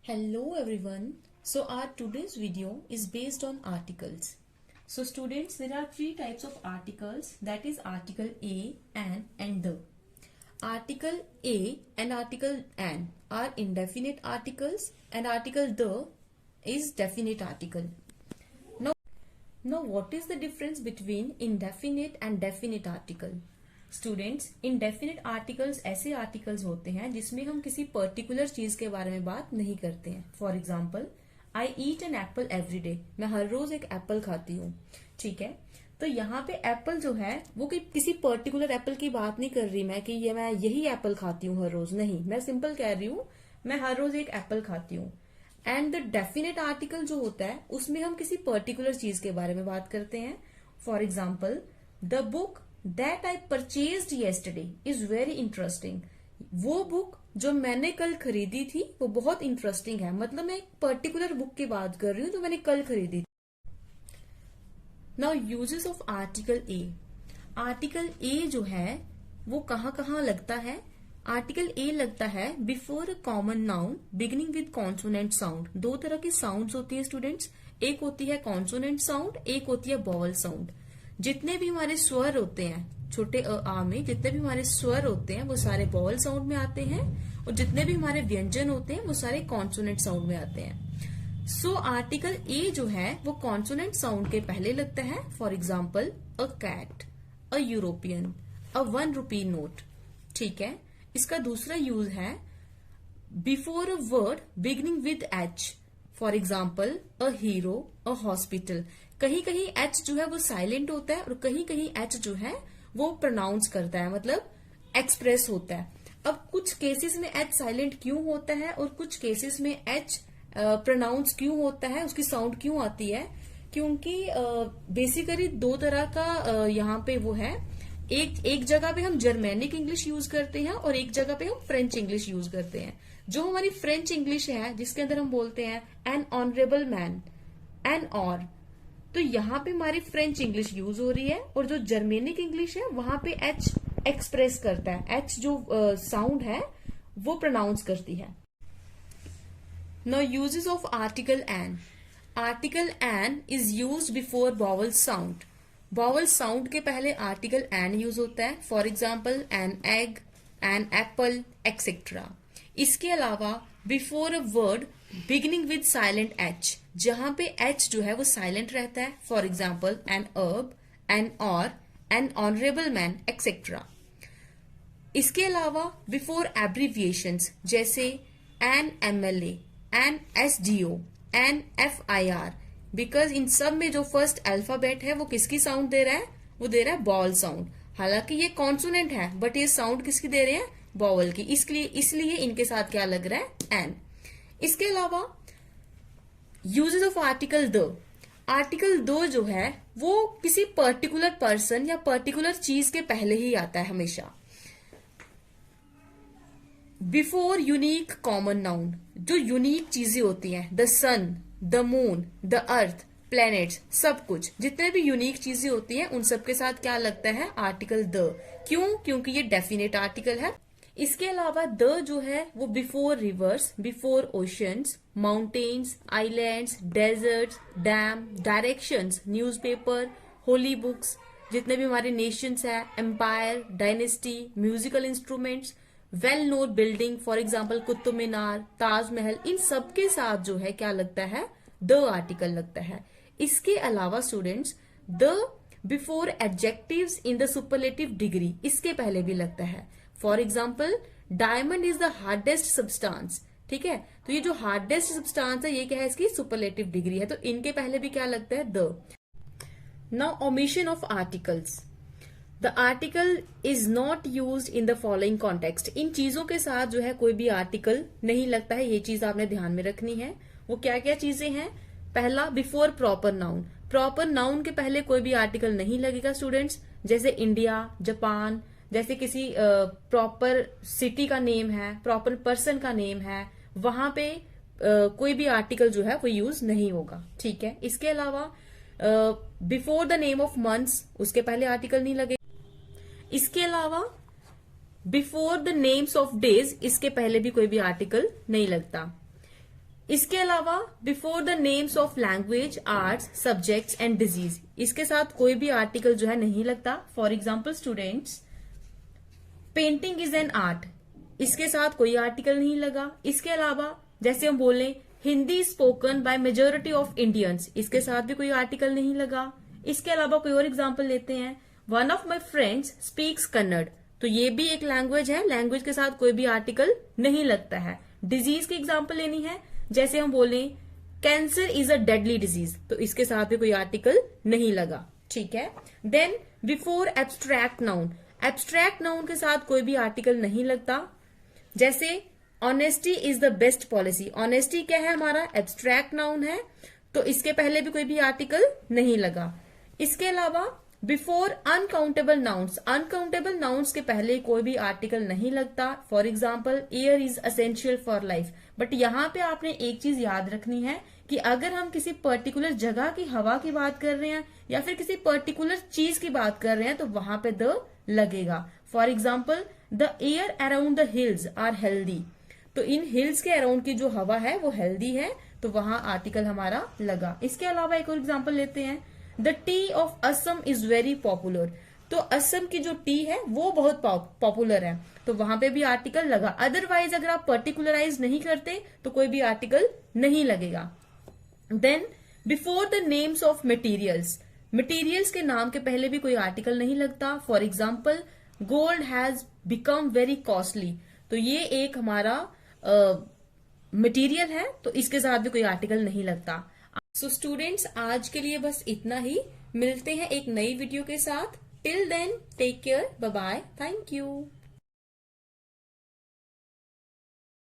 Hello everyone. So our today's video is based on articles. So students, there are three types of articles, that is article a, and the. Article a and article an are indefinite articles and article the is definite article. Now what is the difference between indefinite and definite article? Students, indefinite articles ऐसे articles होते हैं जिसमें हम किसी particular चीज के बारे में बात नहीं करते हैं. For example, I eat an apple every day. मैं हर रोज एक एप्पल खाती हूँ. ठीक है, तो यहाँ पे एप्पल जो है वो किसी पर्टिकुलर एप्पल की बात नहीं कर रही मैं कि ये मैं यही एप्पल खाती हूँ हर रोज. नहीं, मैं सिंपल कह रही हूँ मैं हर रोज एक एप्पल खाती हूँ. एंड द डेफिनेट आर्टिकल जो होता है उसमें हम किसी पर्टिकुलर चीज के बारे में बात करते हैं. For example, the book That I purchased yesterday is very interesting. वो बुक जो मैंने कल खरीदी थी वो बहुत इंटरेस्टिंग है. मतलब मैं एक पर्टिकुलर बुक की बात कर रही हूँ जो मैंने कल खरीदी थी. Now uses of article a. Article a जो है वो कहाँ कहाँ लगता है? आर्टिकल ए लगता है before a common noun beginning with consonant sound. दो तरह की साउंड्स होती है स्टूडेंट्स. एक होती है कॉन्सोनेंट साउंड, एक होती है वॉवल साउंड. जितने भी हमारे स्वर होते हैं छोटे आ में, जितने भी हमारे स्वर होते हैं वो सारे वॉवल साउंड में आते हैं और जितने भी हमारे व्यंजन होते हैं वो सारे कॉन्सोनेंट साउंड में आते हैं. सो आर्टिकल ए जो है वो कॉन्सोनेंट साउंड के पहले लगता है. For example, a cat, a European, a ₹1 note. ठीक है, इसका दूसरा यूज है before a word beginning with H. For example, a hero, a hospital. कहीं कहीं एच जो है वो साइलेंट होता है और कहीं कहीं एच जो है वो प्रोनाउंस करता है, मतलब एक्सप्रेस होता है. अब कुछ केसेस में एच साइलेंट क्यों होता है और कुछ केसेस में एच प्रोनाउंस क्यों होता है, उसकी साउंड क्यों आती है? क्योंकि बेसिकली दो तरह का यहाँ पे वो है. एक जगह पे हम जर्मेनिक इंग्लिश यूज करते हैं और एक जगह पे हम फ्रेंच इंग्लिश यूज करते हैं. जो हमारी फ्रेंच इंग्लिश है जिसके अंदर हम बोलते हैं एन ऑनरेबल मैन, एन और, तो यहाँ पे हमारी फ्रेंच इंग्लिश यूज हो रही है. और जो जर्मेनिक इंग्लिश है वहां पे एच एक्सप्रेस करता है, एच जो साउंड है वो प्रोनाउंस करती है. Now uses of article an. Article an is used before vowel sound. Vowel sound के पहले आर्टिकल एन यूज होता है. For example, an egg, an apple, etcetera. इसके अलावा before a word beginning with silent H, जहां पे H जो है वो साइलेंट रहता है. For example, an herb, an hour, an honourable man, etcetera. इसके अलावा बिफोर एब्रीविएशंस जैसे an MLA, an SDO, N FIR, because in सब में जो फर्स्ट अल्फाबेट है वो किसकी साउंड दे रहा है? वो दे रहा है वॉवल साउंड. हालांकि ये कॉन्सोनेंट है बट ये साउंड किसकी दे रहे हैं? वॉवल की. इसलिए इनके साथ क्या लग रहा है? एन. इसके अलावा uses of article the. Article दो जो है वो किसी पर्टिकुलर पर्सन या पर्टिकुलर चीज के पहले ही आता है हमेशा. Before unique common noun. जो यूनिक चीजें होती हैं, the sun, the moon, the earth, planets, सब कुछ जितने भी यूनिक चीजें होती हैं उन सब के साथ क्या लगता है? Article the. क्यों? क्योंकि ये डेफिनेट आर्टिकल है. इसके अलावा द जो है वो before rivers, before oceans, mountains, islands, deserts, dam, directions, newspaper, holy books, जितने भी हमारे नेशंस है, empire, dynasty, musical instruments, well known building, for example Qutub Minar, Taj Mahal, इन सब के साथ जो है क्या लगता है? द आर्टिकल लगता है. इसके अलावा students, the before adjectives in the superlative degree, इसके पहले भी लगता है. For example, diamond is the hardest substance. ठीक है, तो ये जो हार्डेस्ट सब्सटेंस है ये क्या है? इसकी सुपरलेटिव डिग्री है. तो इनके पहले भी क्या लगता है? The. Now omission of articles. The article is not use in the following context. इन चीजों के साथ जो है कोई भी आर्टिकल नहीं लगता है. ये चीज आपने ध्यान में रखनी है. वो क्या क्या चीजें हैं? पहला, before proper noun. Proper noun के पहले कोई भी आर्टिकल नहीं लगेगा स्टूडेंट्स. जैसे इंडिया, जापान, जैसे किसी प्रॉपर सिटी का नेम है, प्रॉपर पर्सन का नेम है, वहां पे कोई भी आर्टिकल जो है वो यूज नहीं होगा. ठीक है, इसके अलावा before the name of months, उसके पहले आर्टिकल नहीं लगेगा. इसके अलावा before the names of days, इसके पहले भी कोई भी आर्टिकल नहीं लगता. इसके अलावा before the names of language, arts, subjects and disease, इसके साथ कोई भी आर्टिकल जो है नहीं लगता। For example students, painting is an art, इसके साथ कोई आर्टिकल नहीं लगा। इसके अलावा जैसे हम बोले Hindi spoken by majority of Indians, इसके साथ भी कोई आर्टिकल नहीं लगा। इसके अलावा कोई और एग्जाम्पल लेते हैं, one of my friends speaks Kannada, तो ये भी एक लैंग्वेज है, लैंग्वेज के साथ कोई भी आर्टिकल नहीं लगता है। डिजीज की एग्जाम्पल लेनी है, जैसे हम बोले cancer is a deadly disease, तो इसके साथ भी कोई आर्टिकल नहीं लगा। ठीक है। Then before abstract noun, abstract noun के साथ कोई भी आर्टिकल नहीं लगता। जैसे honesty is the best policy, honesty क्या है हमारा, एब्स्ट्रैक्ट नाउन है, तो इसके पहले भी कोई भी आर्टिकल नहीं लगा। इसके अलावा before uncountable nouns, uncountable nouns के पहले कोई भी आर्टिकल नहीं लगता। For example air is essential for life, but यहाँ पे आपने एक चीज याद रखनी है कि अगर हम किसी पर्टिकुलर जगह की हवा की बात कर रहे हैं या फिर किसी पर्टिकुलर चीज की बात कर रहे हैं तो वहां पे द लगेगा। For example the air around the hills are healthy, तो इन हिल्स के अराउंड की जो हवा है वो हेल्दी है, तो वहां आर्टिकल हमारा लगा। इसके अलावा एक और एग्जाम्पल लेते हैं, the T of Assam is very popular, तो असम की जो टी है वो बहुत पॉपुलर है, तो वहां पे भी आर्टिकल लगा। अदरवाइज अगर आप पर्टिकुलराइज नहीं करते तो कोई भी आर्टिकल नहीं लगेगा। Then before the names of materials, materials के नाम के पहले भी कोई आर्टिकल नहीं लगता। For example gold has become very costly, तो ये एक हमारा मटेरियल है, तो इसके साथ भी कोई आर्टिकल नहीं लगता। सो स्टूडेंट्स, आज के लिए बस इतना ही, मिलते हैं एक नई वीडियो के साथ। Till then take care, bye bye, thank you.